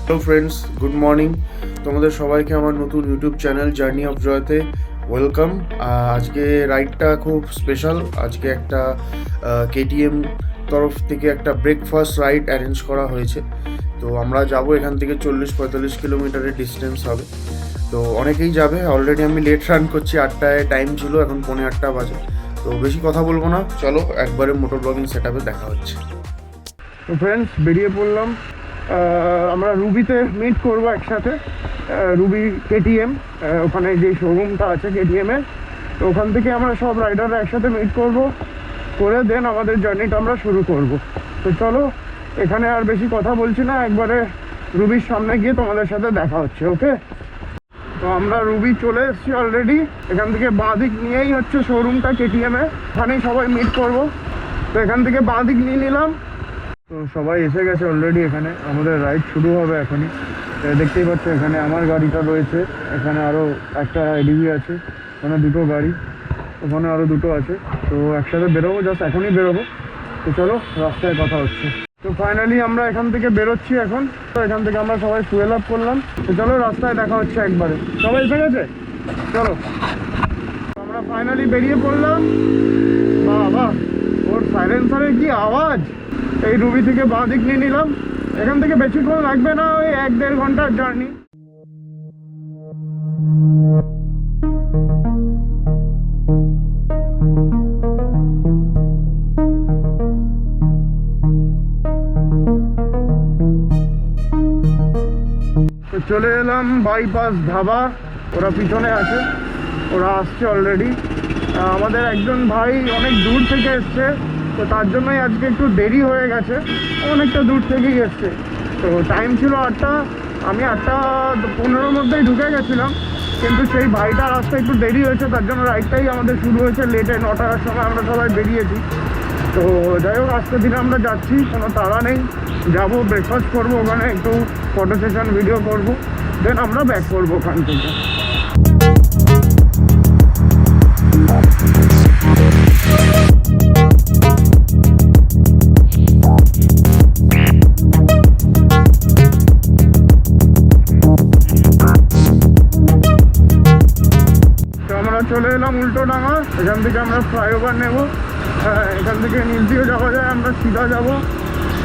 Hello friends, good morning. তোমাদের সবাইকে আমার নতুন ইউটিউব চ্যানেল জার্নি অফ জয়তে ওয়েলকাম। আজকে রাইডটা খুব স্পেশাল। আজকে একটা কেটিএম তরফ থেকে একটা ব্রেকফাস্ট রাইড অ্যারেঞ্জ করা হয়েছে। তো আমরা যাব, এখান থেকে 40-45 কিলোমিটারের ডিস্টেন্স হবে। তো অনেকেই যাবে। অলরেডি আমি লেট রান করছি, 8টায় টাইম ছিল, এখন 8:45 বাজে। তো বেশি কথা বলবো না, চলো একবারে মোটর ব্লগিং সেট আপে দেখা হচ্ছে। তো ফ্রেন্ডস, বেরিয়ে পড়লাম। আমরা রুবিতে মিট করবো একসাথে। রুবি কেটিএম, ওখানে যে শোরুমটা আছে কেটিএমের, তো ওখান থেকে আমরা সব রাইডাররা একসাথে মিট করে দেন আমাদের জার্নিটা আমরা শুরু করব। তো চলো, এখানে আর বেশি কথা বলছি না, একবারে রুবির সামনে গিয়ে তোমাদের সাথে দেখা হচ্ছে। ওকে, তো আমরা রুবি চলে এসেছি অলরেডি। এখান থেকে বাঁ দিক নিয়েই হচ্ছে শোরুমটা কেটিএমের, ওখানেই সবাই মিট করব। তো এখান থেকে বাঁ দিক নিয়ে নিলাম। তো সবাই এসে গেছে অলরেডি, এখানে আমাদের রাইড শুরু হবে এখনই। দেখতেই পাচ্ছ এখানে আমার গাড়িটা রয়েছে, এখানে আরও একটা এডিবি আছে, ওখানে দুটো গাড়ি, ওখানে আরও দুটো আছে। তো একসাথে বেরোবো, জাস্ট এখনই বেরোবো। তো চলো, রাস্তায় কথা হচ্ছে। তো ফাইনালি আমরা এখান থেকে বেরোচ্ছি এখন। তো এখান থেকে আমরা সবাই ফুয়েল আপ করলাম। তো চলো, রাস্তায় দেখা হচ্ছে একবারে। সবাই এসে গেছে, চলো। আমরা ফাইনালি বেরিয়ে পড়লাম। বাবা, ওর সাইলেন্সারের কি আওয়াজ! এই রুবি থেকে বাঁ দিক নিয়ে নিলাম। এখান থেকে বেশিক্ষণ লাগবে না, ওই 1-1.5 ঘন্টার জার্নি। তো চলে এলাম বাইপাস ধাবা। ওরা পিছনে আছে, ওরা আসছে অলরেডি। আমাদের একজন ভাই অনেক দূর থেকে এসছে, তো তার জন্যই আজকে একটু দেরি হয়ে গেছে। অনেকটা দূর থেকেই এসছে। তো টাইম ছিল 8টা, আমি 8:15 মধ্যেই ঢুকে গেছিলাম, কিন্তু সেই ভাইটার আসতে একটু দেরি হয়েছে, তার জন্য রাইডটাই আমাদের শুরু হয়েছে লেটে। 9টার সময় আমরা সবাই বেরিয়েছি। তো যাই হোক, আজকের দিনে আমরা যাচ্ছি, কোনো তাড়া নেই। যাবো, ব্রেকফাস্ট করবো, ওখানে একটু ফটো সেশন ভিডিও করবো, দেন আমরা ব্যাক করবো ওখান থেকে। চলে এলাম উল্টোডাঙা। এখান থেকে আমরা ফ্লাইওভার নেব। এখান থেকে নিচ দিয়েও যাওয়া যায়, আমরা সিধা যাব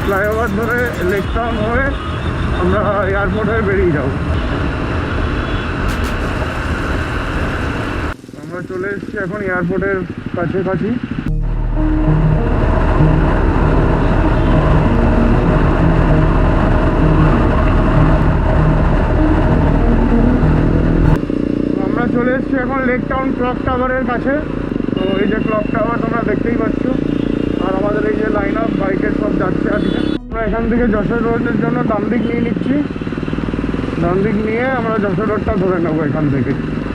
ফ্লাইওভার ধরে, লেক টাউন হয়ে আমরা এয়ারপোর্ট হয়ে বেরিয়ে যাব। আমরা চলে এসেছি এখন এয়ারপোর্টের কাছাকাছি। চলে এসেছি এখন লেক টাউন ক্লক টাওয়ারের কাছে। তো এই যে ক্লক টাওয়ার তোমরা দেখতেই পাচ্ছ, আর আমাদের এই যে লাইন আপ বাইকের সব যাচ্ছে আজকে। আমরা এখান থেকে যশোর রোডের জন্য ডান দিক নিয়ে নিচ্ছি। ডান দিক নিয়ে আমরা যশোর রোডটা ধরে নেবো এখান থেকে।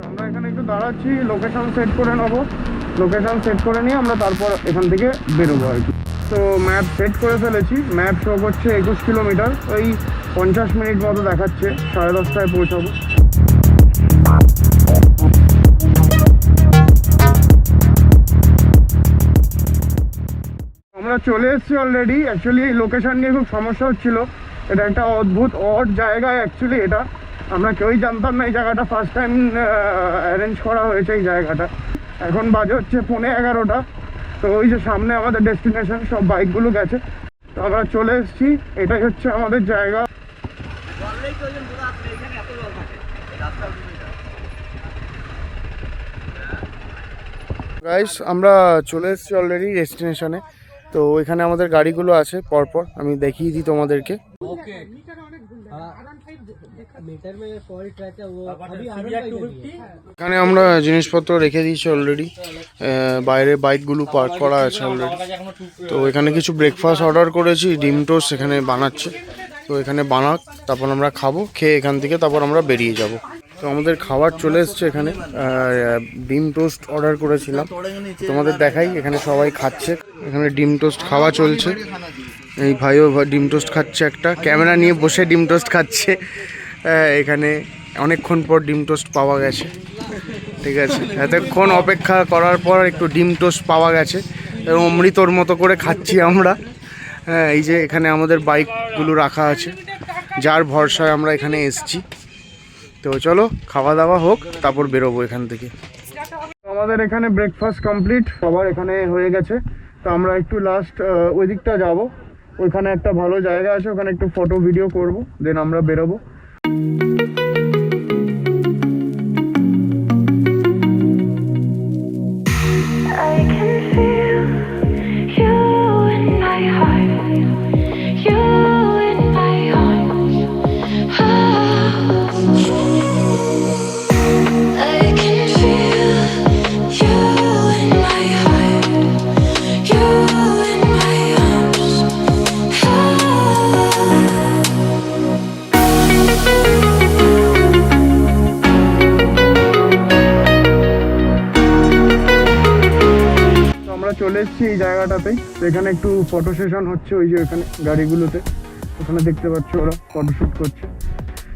আমরা এখানে একটু দাঁড়াচ্ছি, লোকেশন সেট করে নেবো। লোকেশন সেট করে নিয়ে আমরা তারপর এখান থেকে বেরোবো আর কি। তো ম্যাপ সেট করে ফেলেছি, ম্যাপ শো করছে 21 কিলোমিটার, ওই 50 মিনিট মতো দেখাচ্ছে, 10:30টায় পৌঁছাবো। আমরা চলে এসেছি অলরেডি। অ্যাকচুয়ালি এই লোকেশন নিয়ে খুব সমস্যা হচ্ছিল। এটা একটা অদ্ভুত অড জায়গায় অ্যাকচুয়ালি। এটা আমরা কেউই জানতাম না, এই জায়গাটা ফার্স্ট টাইম অ্যারেঞ্জ করা হয়েছে এই জায়গাটা। এখন বাজে হচ্ছে 11:15। তো ওই যে সামনে আমাদের ডেস্টিনেশন, সব বাইকগুলো গেছে। তো আমরা চলে এসেছি, এটাই হচ্ছে আমাদের জায়গা। গাইস, আমরা চলে এসেছি অলরেডি ডেস্টিনেশনে। তো এখানে আমাদের গাড়িগুলো আছে পরপর, আমি দেখিয়ে দিই তোমাদেরকে। এখানে আমরা জিনিসপত্র রেখে দিয়েছি অলরেডি, বাইরে বাইকগুলো পার্ক করা আছে অলরেডি। তো এখানে কিছু ব্রেকফাস্ট অর্ডার করেছি, ডিম টোস্ট এখানে বানাচ্ছে। তো এখানে বানাক, তারপর আমরা খাবো, খেয়ে এখান থেকে তারপর আমরা বেরিয়ে যাব। তো আমাদের খাবার চলে এসছে এখানে। ডিম টোস্ট অর্ডার করেছিলাম, তোমাদের দেখাই। এখানে সবাই খাচ্ছে, এখানে ডিম টোস্ট খাওয়া চলছে। এই ভাইও ডিম টোস্ট খাচ্ছে, একটা ক্যামেরা নিয়ে বসে ডিম টোস্ট খাচ্ছে। এখানে অনেকক্ষণ পর ডিম টোস্ট পাওয়া গেছে, ঠিক আছে। এতক্ষণ অপেক্ষা করার পর একটু ডিম টোস্ট পাওয়া গেছে, অমৃতর মতো করে খাচ্ছি আমরা। হ্যাঁ, এই যে এখানে আমাদের বাইকগুলো রাখা আছে, যার ভরসায় আমরা এখানে এসেছি। তো চলো খাওয়া দাওয়া হোক, তারপর বেরোবো এখান থেকে। আমাদের এখানে ব্রেকফাস্ট কমপ্লিট, সবার এখানে হয়ে গেছে। তো আমরা একটু লাস্ট ওই দিকটা যাবো, ওইখানে একটা ভালো জায়গা আছে, ওখানে একটু ফটো ভিডিও করব, দেন আমরা বেরোবো। চলে এসেছি এই জায়গাটাতেই, এখানে একটু ফটো সেশন হচ্ছে, ওই যে ওখানে গাড়িগুলোতে, ওখানে দেখতে পাচ্ছ ওরা ফটোশ্যুট করছে।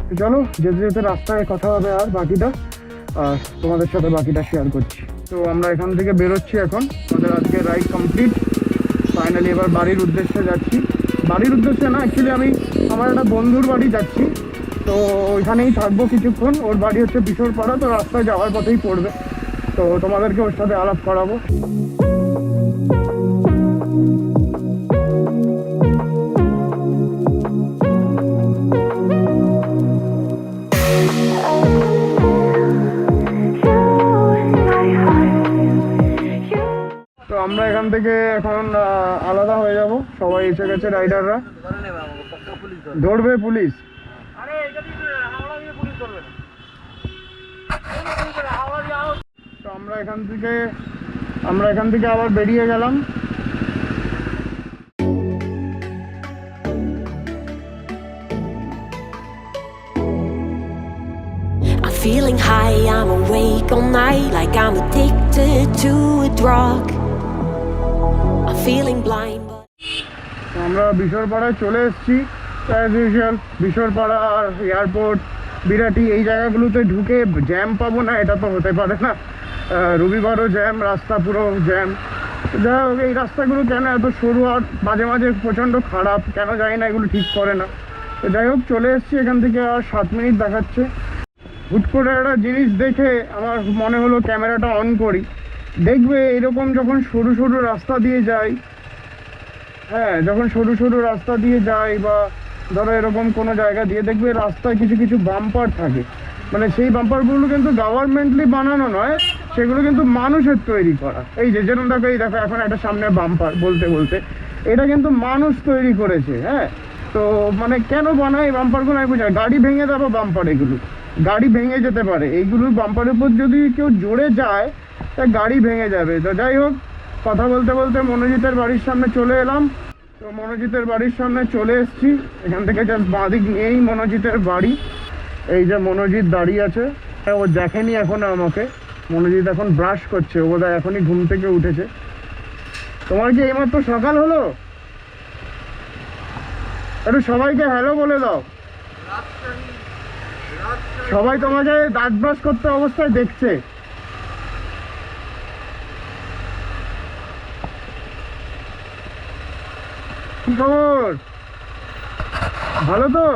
তো চলো যেতে যেতে রাস্তায় কথা হবে আর বাকিটা, আর তোমাদের সাথে বাকিটা শেয়ার করছি। তো আমরা এখান থেকে বেরোচ্ছি এখন, আমাদের আজকে রাইড কমপ্লিট। ফাইনালি এবার বাড়ির উদ্দেশ্যে যাচ্ছি। বাড়ির উদ্দেশ্যে না, অ্যাকচুয়ালি আমি আমার একটা বন্ধুর বাড়ি যাচ্ছি, তো ওইখানেই থাকবো কিছুক্ষণ। ওর বাড়ি হচ্ছে বিশোরপাড়া, তো রাস্তায় যাওয়ার পথেই পড়বে, তো তোমাদেরকে ওর সাথে আলাপ করাবো। তো আমরা এখান থেকে এখন আলাদা হয়ে যাব, সবাই এসে গেছে, রাইডাররা। ধরবে পুলিশ? তো আমরা এখান থেকে আবার বেরিয়ে গেলাম। Feeling high, I'm awake all night, like I'm addicted to a drug. I'm feeling blind but... আমরা বিশোরপাড়ায় চলে এসেছি, অ্যাজ ইউজুয়াল। বিশোরপাড়া আর এয়ারপোর্ট, বিরাটি, এই জায়গাগুলোতে ঢুকে জ্যাম পাবো না এটা তো হতে পারে না। রবিবারও জ্যাম, রাস্তা পুরো জ্যাম। যাই হোক, এই রাস্তাগুলো কেন এত সরু আর মাঝে মাঝে প্রচণ্ড খারাপ, কেন জানি না, এগুলো ঠিক করে না। তো যাই হোক, চলে এসেছি এখান থেকে, আর 7 মিনিট দেখাচ্ছে। হুট করে একটা জিনিস দেখে আমার মনে হলো ক্যামেরাটা অন করি। দেখবে এরকম যখন সরু সরু রাস্তা দিয়ে যাই, হ্যাঁ, যখন সরু সরু রাস্তা দিয়ে যাই, বা ধরো এরকম কোনো জায়গা দিয়ে, দেখবে রাস্তায় কিছু কিছু বাম্পার থাকে। মানে সেই বাম্পারগুলো কিন্তু গভর্নমেন্টলি বানানো নয়, সেগুলো কিন্তু মানুষের তৈরি করা। এই যে যেরকম দেখো, এই দেখো এখন একটা সামনে বাম্পার, বলতে বলতে এটা কিন্তু মানুষ তৈরি করেছে। হ্যাঁ, তো মানে কেন বানায় এই বাম্পারগুলো আমি বুঝি না। গাড়ি ভেঙে দেবো বাম্পার, এগুলো গাড়ি ভেঙে যেতে পারে, এইগুলো বাম্পারের উপর যদি কেউ জোরে যায় তা গাড়ি ভেঙে যাবে। তো যাই হোক, কথা বলতে বলতে মনোজিতের বাড়ির সামনে চলে এলাম। তো মনোজিতের বাড়ির সামনে চলে এসেছি, এখান থেকে জাস্ট বাঁদিক নিয়েই মনোজিতের বাড়ি। এই যে মনোজিৎ দাঁড়িয়ে আছে, ও দেখেনি এখনো আমাকে। মনোজিৎ এখন ব্রাশ করছে, ও বোধহয় এখনই ঘুম থেকে উঠেছে। তোমার কি এইমাত্র সকাল হলো? একটু সবাইকে হ্যালো বলে দাও। সবাই তোমাকে দাঁত ব্রাশ করতে অবস্থায় দেখছে। কি খবর? ভালো তো?